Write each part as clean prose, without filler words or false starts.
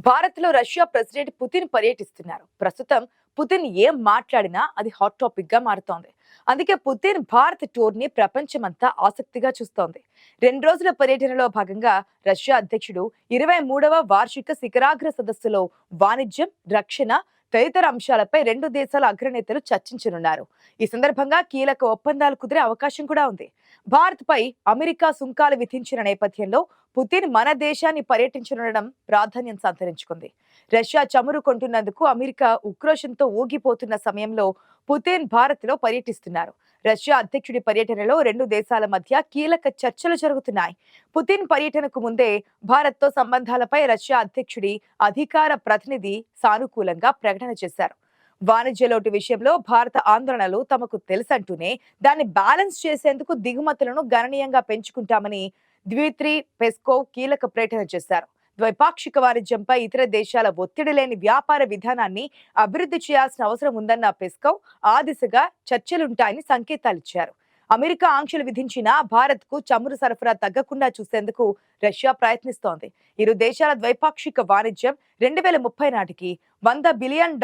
భారత్లో Russia president Putin పర్యటిస్తున్నారు. ప్రస్తుతం పుతిన్ ఏం మాట్లాడినా అది హాట్ టాపిక్ గా మారుతోంది. అందుకే పుతిన్ భారత్ టూర్ ని ప్రపంచమంతా ఆసక్తిగా చూస్తోంది. 2 రోజుల పర్యటనలో భాగంగా రష్యా అధ్యక్షుడు 23వ వార్షిక శిఖరాగ్ర సదస్సులో వాణిజ్యం, రక్షణ తదితర అంశాలపై రెండు దేశాల అగ్రనేతలు చర్చించనున్నారు. ఈ సందర్భంగా కీలక ఒప్పందాలు కుదిరే అవకాశం కూడా ఉంది. భారత్ పై అమెరికా సుంకాలు విధించిన నేపథ్యంలో పుతిన్ మన దేశాన్ని పర్యటించనుండడం ప్రాధాన్యం సంతరించుకుంది. రష్యా చమురు కొంటున్నందుకు అమెరికా ఉక్రోషంతో ఊగిపోతున్న సమయంలో పుతిన్ భారత్ లో పర్యటిస్తున్నారు. రష్యా అధ్యక్షుడి పర్యటనలో రెండు దేశాల మధ్య కీలక చర్చలు జరుగుతున్నాయి. పుతిన్ పర్యటనకు ముందే భారత్ తో సంబంధాలపై రష్యా అధ్యక్షుడి అధికార ప్రతినిధి సానుకూలంగా ప్రకటన చేశారు. వాణిజ్య లోటు విషయంలో భారత ఆందోళనలు తమకు తెలుసంటూనే దాన్ని బ్యాలెన్స్ చేసేందుకు దిగుమతులను గణనీయంగా పెంచుకుంటామని ద్విత్రి పెస్కోవ్ కీలక ప్రకటన చేశారు. ద్వైపాక్షిక వాణిజ్యంపై ఇతర దేశాల ఒత్తిడి లేని వ్యాపార విధానాన్ని అభివృద్ధి చేయాల్సిన అవసరం ఉందన్న పెస్కోవ్ ఆ దిశగా చర్చలుంటాయని సంకేతాలిచ్చారు. అమెరికా ఆంక్షలు విధించినా భారత్ కు చమురు సరఫరా తగ్గకుండా చూసేందుకు రష్యా ప్రయత్నిస్తోంది. ఇరు దేశాల ద్వైపాక్షిక వాణిజ్యం 2030 నాటికి $100 బిలియన్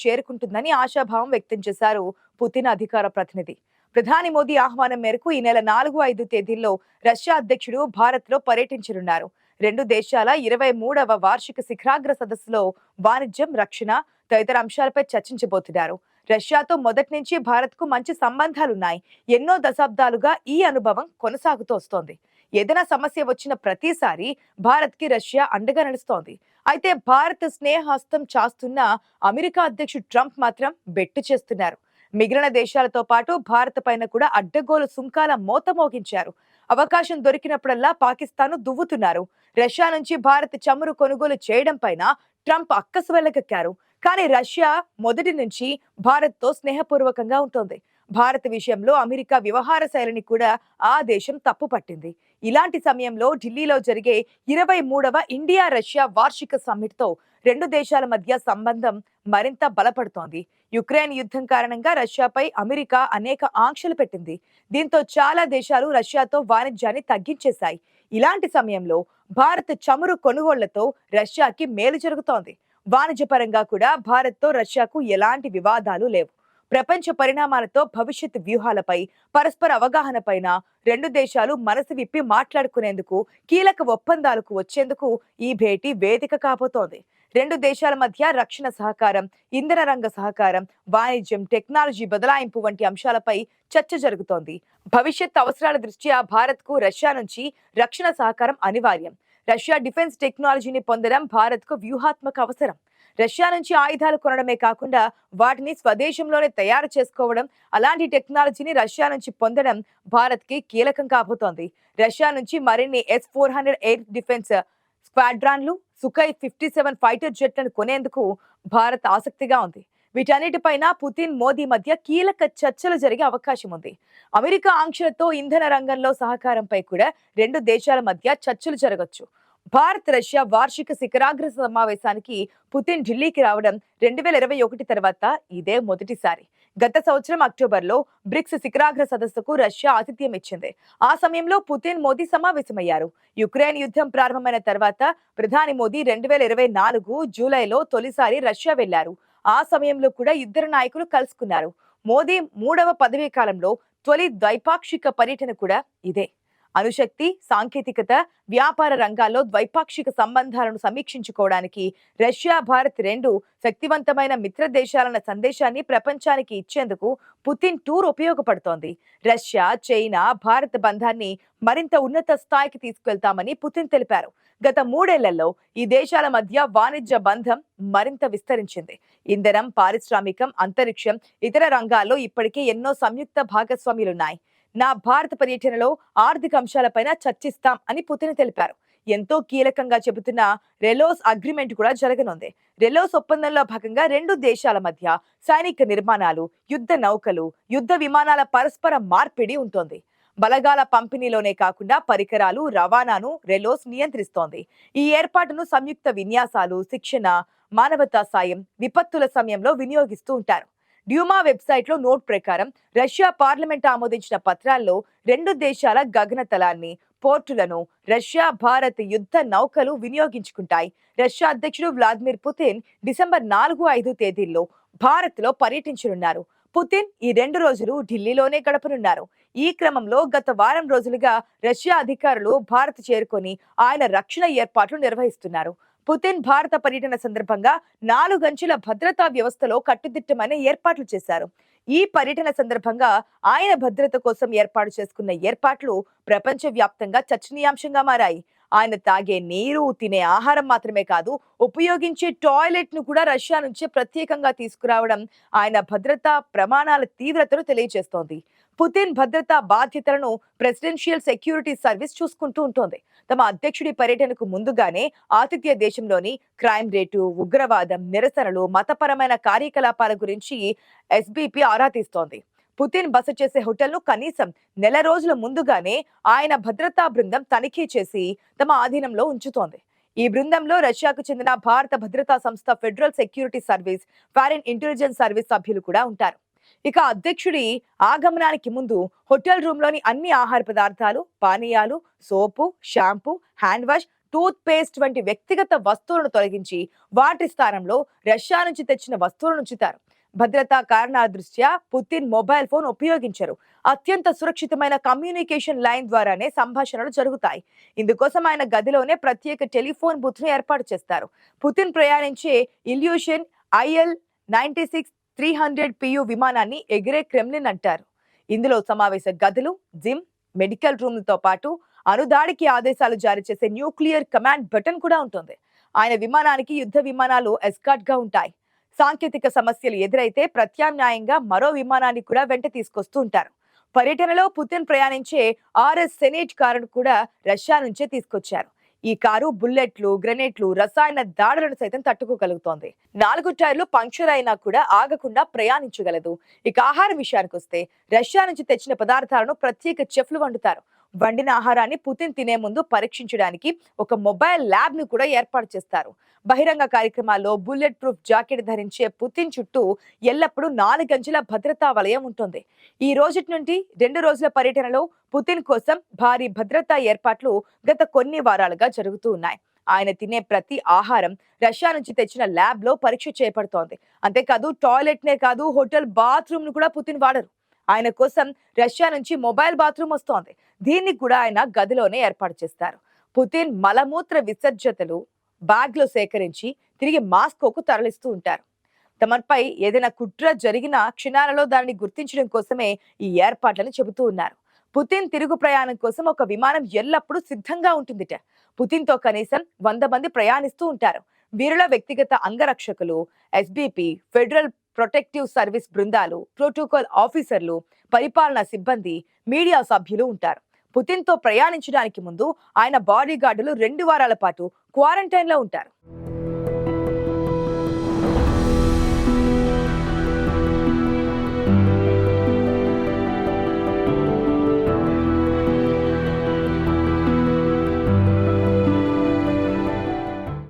చేరుకుంటుందని ఆశాభావం వ్యక్తం చేశారు పుతిన్ అధికార ప్రతినిధి. ప్రధాని మోదీ ఆహ్వానం మేరకు ఈ నెల 4-5 తేదీల్లో రష్యా అధ్యక్షుడు భారత్ లో పర్యటించనున్నారు. రెండు దేశాల 23వ వార్షిక శిఖరాగ్ర సదస్సులో వాణిజ్యం, రక్షణ తదితర అంశాలపై చర్చించబోతున్నారు. రష్యాతో మొదటి నుంచి భారత్ కు మంచి సంబంధాలున్నాయి. ఎన్నో దశాబ్దాలుగా ఈ అనుభవం కొనసాగుతూ వస్తోంది. ఏదైనా సమస్య వచ్చిన ప్రతిసారి భారత్ కి రష్యా అండగా నడుస్తోంది. అయితే భారత్ స్నేహహస్తం చాస్తున్న అమెరికా అధ్యక్షుడు ట్రంప్ మాత్రం బెట్టు చేస్తున్నారు. మిగిలిన దేశాలతో పాటు భారత్ పైన కూడా అడ్డగోలు సుంకాల మోత మోగించారు. అవకాశం దొరికినప్పుడల్లా పాకిస్తాన్ దువ్వుతున్నారు. రష్యా నుంచి భారత్ చమురు కొనుగోలు చేయడం పైన ట్రంప్ అక్కసు వెళ్లగక్కారు. కానీ రష్యా మొదటి నుంచి భారత్ తో స్నేహపూర్వకంగా ఉంటుంది. భారత్ విషయంలో అమెరికా వ్యవహార శైలిని కూడా ఆ దేశం తప్పు పట్టింది. ఇలాంటి సమయంలో ఢిల్లీలో జరిగే 23వ ఇండియా రష్యా వార్షిక సమ్మిట్ తో రెండు దేశాల మధ్య సంబంధం మరింత బలపడుతోంది. యుక్రెయిన్ యుద్ధం కారణంగా రష్యాపై అమెరికా అనేక ఆంక్షలు పెట్టింది. దీంతో చాలా దేశాలు రష్యాతో వాణిజ్యాన్ని తగ్గించేశాయి. ఇలాంటి సమయంలో భారత్ చమురు కొనుగోళ్లతో రష్యాకి మేలు జరుగుతోంది. వాణిజ్యపరంగా కూడా భారత్ తో రష్యాకు ఎలాంటి వివాదాలు లేవు. ప్రపంచ పరిణామాలతో భవిష్యత్ వ్యూహాలపై పరస్పర అవగాహన పైన రెండు దేశాలు మనసు విప్పి మాట్లాడుకునేందుకు, కీలక ఒప్పందాలకు వచ్చేందుకు ఈ భేటీ వేదిక కాబోతోంది. రెండు దేశాల మధ్య రక్షణ సహకారం, ఇంధన రంగ సహకారం, వాణిజ్యం, టెక్నాలజీ బదలాయింపు వంటి అంశాలపై చర్చ జరుగుతోంది. భవిష్యత్ అవసరాల దృష్ట్యా భారత్ కు రష్యా నుంచి రక్షణ సహకారం అనివార్యం. రష్యా డిఫెన్స్ టెక్నాలజీని పొందడం భారత్ కు వ్యూహాత్మక అవసరం. రష్యా నుంచి ఆయుధాలు కొనడమే కాకుండా వాటిని స్వదేశంలోనే తయారు చేసుకోవడం, అలాంటి టెక్నాలజీని రష్యా నుంచి పొందడం భారత్ కి కీలకం కాబోతోంది. రష్యా నుంచి మరిన్ని S-400 ఎయిర్ డిఫెన్స్ స్క్వాడ్రాన్లు, సుఖై 57 ఫైటర్ జెట్లను కొనేందుకు భారత్ ఆసక్తిగా ఉంది. వీటన్నిటిపైన పుతిన్, మోదీ మధ్య కీలక చర్చలు జరిగే అవకాశం ఉంది. అమెరికా ఆంక్షలతో ఇంధన రంగంలో సహకారంపై కూడా రెండు దేశాల మధ్య చర్చలు జరగొచ్చు. భారత్ రష్యా వార్షిక శిఖరాగ్ర సమావేశానికి పుతిన్ ఢిల్లీకి రావడం 2021 తర్వాత ఇదే మొదటిసారి. గత సంవత్సరం అక్టోబర్లో బ్రిక్స్ శిఖరాగ్ర సదస్సుకు రష్యా ఆతిథ్యం ఇచ్చింది. ఆ సమయంలో పుతిన్, మోదీ సమావేశమయ్యారు. యుక్రెయిన్ యుద్ధం ప్రారంభమైన తర్వాత ప్రధాని మోదీ 2024 జూలైలో తొలిసారి రష్యా వెళ్లారు. ఆ సమయంలో కూడా ఇద్దరు నాయకులు కలుసుకున్నారు. మోదీ 3వ పదవీ కాలంలో తొలి ద్వైపాక్షిక పర్యటన కూడా ఇదే. అణుశక్తి, సాంకేతికత, వ్యాపార రంగాల్లో ద్వైపాక్షిక సంబంధాలను సమీక్షించుకోవడానికి రష్యా, భారత్ రెండు శక్తివంతమైన మిత్ర దేశాలన్న సందేశాన్ని ప్రపంచానికి ఇచ్చేందుకు పుతిన్ టూర్ ఉపయోగపడుతోంది. రష్యా, చైనా, భారత్ బంధాన్ని మరింత ఉన్నత స్థాయికి తీసుకెళ్తామని పుతిన్ తెలిపారు. గత 3 ఏళ్లలో ఈ దేశాల మధ్య వాణిజ్య బంధం మరింత విస్తరించింది. ఇంధనం, పారిశ్రామికం, అంతరిక్షం, ఇతర రంగాల్లో ఇప్పటికే ఎన్నో సంయుక్త భాగస్వామ్యాలున్నాయి. నా భారత పర్యటనలో ఆర్థిక అంశాలపైన చర్చిస్తాం అని పుతిన్ తెలిపారు. ఎంతో కీలకంగా చెబుతున్న రెలోస్ అగ్రిమెంట్ కూడా జరగనుంది. రెలోస్ ఒప్పందంలో భాగంగా రెండు దేశాల మధ్య సైనిక నిర్మాణాలు, యుద్ధ నౌకలు, యుద్ధ విమానాల పరస్పర మార్పిడి ఉంటుంది. బలగాల పంపిణీలోనే కాకుండా పరికరాలు రవాణాను రెలోస్ నియంత్రిస్తోంది. ఈ ఏర్పాటును సంయుక్త విన్యాసాలు, శిక్షణ, మానవతా సాయం, విపత్తుల సమయంలో వినియోగిస్తూ ఉంటారు. డ్యూమా వెబ్సైట్ లో నోట్ ప్రకారం రష్యా పార్లమెంట్ ఆమోదించిన పత్రాల్లో రెండు దేశాల గగనతలాన్ని, పోర్టులను రష్యా, భారత్ యుద్ధ నౌకలు వినియోగించుకుంటాయి. రష్యా అధ్యక్షుడు వ్లాదిమిర్ పుతిన్ డిసెంబర్ 4, 5 తేదీల్లో భారత్లో పర్యటించనున్నారు. పుతిన్ ఈ 2 రోజులు ఢిల్లీలోనే గడపనున్నారు. ఈ క్రమంలో గత వారం రోజులుగా రష్యా అధికారులు భారత్ చేరుకొని ఆయన రక్షణ ఏర్పాట్లు నిర్వహిస్తున్నారు. పుతిన్ భారత పర్యటన సందర్భంగా 4 అంచెల భద్రతా వ్యవస్థలో కట్టుదిట్టమైన ఏర్పాట్లు చేశారు. ఈ పర్యటన సందర్భంగా ఆయన భద్రత కోసం ఏర్పాటు చేసుకున్న ఏర్పాట్లు ప్రపంచ వ్యాప్తంగా చర్చనీయాంశంగా మారాయి. ఆయన తాగే నీరు, తినే ఆహారం మాత్రమే కాదు, ఉపయోగించే టాయిలెట్ ను కూడా రష్యా నుంచే ప్రత్యేకంగా తీసుకురావడం ఆయన భద్రతా ప్రమాణాల తీవ్రతను తెలియజేస్తోంది. పుతిన్ భద్రతా బాధ్యతలను ప్రెసిడెన్షియల్ సెక్యూరిటీ సర్వీస్ చూసుకుంటూ ఉంటుంది. తమ అధ్యక్షుడి పర్యటనకు ముందుగానే ఆతిథ్య దేశంలోని క్రైమ్ రేటు, ఉగ్రవాదం, నిరసనలు, మతపరమైన కార్యకలాపాల గురించి ఎస్బీపీ ఆరా తీస్తోంది. పుతిన్ బస చేసే హోటల్ను కనీసం 1 నెల ముందుగానే ఆయన భద్రతా బృందం తనిఖీ చేసి తమ ఆధీనంలో ఉంచుతోంది. ఈ బృందంలో రష్యాకు చెందిన భారత భద్రతా సంస్థ federal security service, foreign intelligence service సభ్యులు కూడా ఉంటారు. ఇక అధ్యక్షుడి ఆగమనానికి ముందు హోటల్ రూమ్ లోని అన్ని ఆహార పదార్థాలు, పానీయాలు, soap, shampoo, hand wash, toothpaste వంటి వ్యక్తిగత వస్తువులను తొలగించి వాటి స్థానంలో రష్యా నుంచి తెచ్చిన వస్తువులను ఉంచుతారు. భద్రతా కారణాల దృష్ట్యా పుతిన్ మొబైల్ ఫోన్ ఉపయోగించరు. అత్యంత సురక్షితమైన కమ్యూనికేషన్ లైన్ ద్వారానే సంభాషణలు జరుగుతాయి. ఇందుకోసం ఆయన గదిలోనే ప్రత్యేక టెలిఫోన్ బూత్ ను ఏర్పాటు చేస్తారు. పుతిన్ ప్రయాణించే ఇల్యూషన్ IL-96-300 PU విమానాన్ని ఎగిరే క్రెమ్లిన్ అంటారు. ఇందులో సమావేశ గదులు, జిమ్, మెడికల్ రూమ్లతో పాటు అణుదాడికి ఆదేశాలు జారీ చేసే న్యూక్లియర్ కమాండ్ బటన్ కూడా ఉంటుంది. ఆయన విమానానికి యుద్ధ విమానాలు ఎస్కార్ట్ గా ఉంటాయి. సాంకేతిక సమస్యలు ఎదురైతే ప్రత్యామ్నాయంగా మరో విమానాన్ని కూడా వెంట తీసుకొస్తూ ఉంటారు. పర్యటనలో పుతిన్ ప్రయాణించే RS సెనేట్ కారును కూడా రష్యా నుంచే తీసుకొచ్చారు. ఈ కారు బుల్లెట్లు, గ్రెనేడ్లు, రసాయన దాడులను సైతం తట్టుకోగలుగుతోంది. 4 టైర్లు పంక్చర్ అయినా కూడా ఆగకుండా ప్రయాణించగలదు. ఇక ఆహారం విషయానికి వస్తే రష్యా నుంచి తెచ్చిన పదార్థాలను ప్రత్యేక చెఫ్లు వండుతారు. వండిన ఆహారాన్ని పుతిన్ తినే ముందు పరీక్షించడానికి ఒక మొబైల్ ల్యాబ్ ను కూడా ఏర్పాటు చేస్తారు. బహిరంగ కార్యక్రమాల్లో బుల్లెట్ ప్రూఫ్ జాకెట్ ధరించే పుతిన్ చుట్టూ ఎల్లప్పుడూ 4 అంచెల భద్రతా వలయం ఉంటుంది. ఈ రోజుటి నుండి 2 రోజుల పర్యటనలో పుతిన్ కోసం భారీ భద్రతా ఏర్పాట్లు గత కొన్ని వారాలుగా జరుగుతూ ఉన్నాయి. ఆయన తినే ప్రతి ఆహారం రష్యా నుంచి తెచ్చిన ల్యాబ్ లో పరీక్ష చేపడుతోంది. అంతేకాదు టాయిలెట్ నే కాదు, హోటల్ బాత్రూమ్ ను కూడా పుతిన్ వాడరు. ఆయన కోసం రష్యా నుంచి మొబైల్ బాత్రూమ్ వస్తోంది. దీన్ని కూడా ఆయన గదిలోనే ఏర్పాటు చేస్తారు. పుతిన్ మలమూత్ర విసర్జతలు బ్యాగ్ లో సేకరించి తిరిగి మాస్కోకు తరలిస్తూ ఉంటారు. తమపై ఏదైనా కుట్ర జరిగిన క్షణాలలో దానిని గుర్తించడం కోసమే ఈ ఏర్పాట్లను చెబుతూ ఉన్నారు. పుతిన్ తిరుగు ప్రయాణం కోసం ఒక విమానం ఎల్లప్పుడూ సిద్ధంగా ఉంటుందిట. పుతిన్ తో కనీసం 100 మంది ప్రయాణిస్తూ ఉంటారు. వీరిలో వ్యక్తిగత అంగరక్షకులు, ఎస్బీపీ, ఫెడరల్ ప్రొటెక్టివ్ సర్వీస్ బృందాలు, ప్రోటోకాల్ ఆఫీసర్లు, పరిపాలనా సిబ్బంది, మీడియా సభ్యులు ఉంటారు. పుతిన్ తో ప్రయాణించడానికి ముందు ఆయన బాడీ గార్డులు 2 వారాల పాటు క్వారంటైన్ లో ఉంటారు.